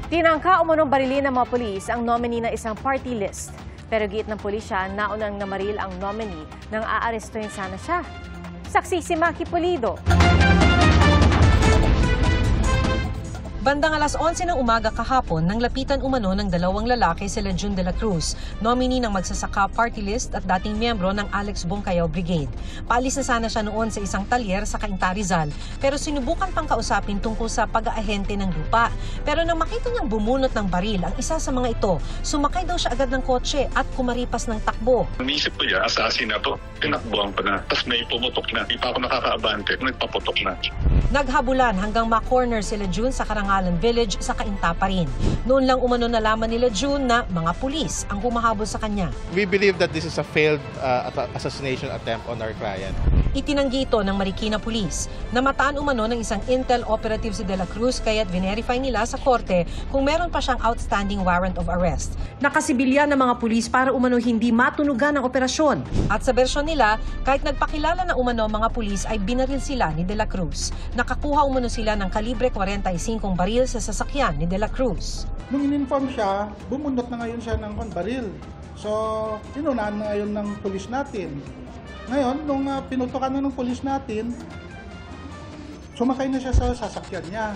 Tinangka umunong barilin ng mga pulis ang nominee ng isang party list. Pero giit ng pulisya, naunang namaril ang nominee nang aarestuhin sana siya. Saksi si Maki Pulido. Bandang alas 11 ng umaga kahapon nang lapitan umano ng dalawang lalaki sila June de la Cruz, nominee ng Magsasaka Party List at dating miyembro ng Alex Bongcayaw Brigade. Paalis na sana siya noon sa isang talyer sa Cainta, Rizal, pero sinubukan pang kausapin tungkol sa pag-aahente ng lupa. Pero nang makita niyang bumunot ng baril ang isa sa mga ito, sumakay daw siya agad ng kotse at kumaripas ng takbo. Naisip ko niya, assassin na to. Tinakbuhan ko na. Tapos may pumutok na. Di pa ako nakakaabante. Nagpaputok na. Naghabulan hanggang ma-corner sila June sa Karangalan Village sa Cainta pa rin. Noon lang umano nalaman nila June na mga pulis ang humahabol sa kanya. We believe that this is a failed assassination attempt on our client. Itinanggi ito ng Marikina Police. Namataan umano ng isang intel operative si De La Cruz kaya't verify nila sa korte kung meron pa siyang outstanding warrant of arrest. Nakasibilyan ng mga pulis para umano hindi matunugan ang operasyon. At sa bersyon nila, kahit nagpakilala na umano mga pulis ay binaril sila ni De La Cruz. Nakakuha umano sila ng kalibre 45 baril sa sasakyan ni De La Cruz. Nung in-inform siya, bumunot na ngayon siya ng baril. So, inunahan na ngayon ng pulis natin. Ngayon, nung pinutukan na ng pulis natin, sumakay na siya sa sasakyan niya.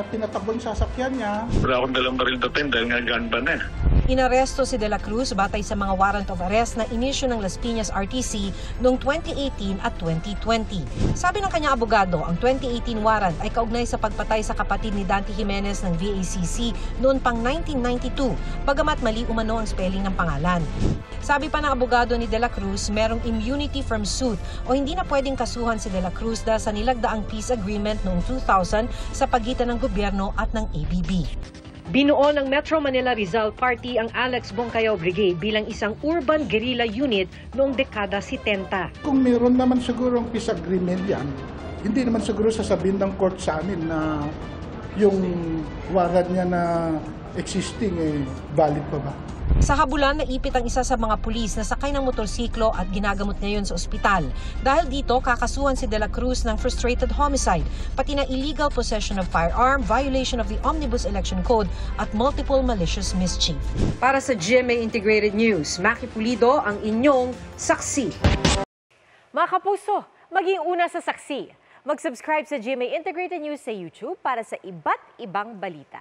Pinatakbo yung sasakyan niya. Wala akong dalang baril dating dahil nga gun ban eh. Inaresto si De La Cruz batay sa mga warrant of arrest na inisyu ng Las Piñas RTC noong 2018 at 2020. Sabi ng kanyang abogado, ang 2018 warrant ay kaugnay sa pagpatay sa kapatid ni Dante Jimenez ng VACC noon pang 1992, bagamat mali umano ang spelling ng pangalan. Sabi pa ng abogado ni De La Cruz, merong immunity from suit o hindi na pwedeng kasuhan si De La Cruz dahil sa nilagdaang peace agreement noong 2000 sa pagitan ng gobyerno at ng ABB. Binuo ng Metro Manila Rizal Party ang Alex Bongcayaw Brigade bilang isang urban guerrilla unit noong dekada 70. Kung meron naman siguro ang peace agreement yan, hindi naman siguro sasabihin ng court sa amin na yung warrant niya na existing valid pa ba? Sa habulan, naipit ang isa sa mga pulis na sakay ng motorsiklo at ginagamot ngayon sa ospital. Dahil dito, kakasuhan si De La Cruz ng frustrated homicide, pati na illegal possession of firearm, violation of the Omnibus Election Code at multiple malicious mischief. Para sa GMA Integrated News, Maki Pulido ang inyong saksi. Mga kapuso, maging una sa saksi. Mag-subscribe sa GMA Integrated News sa YouTube para sa iba't ibang balita.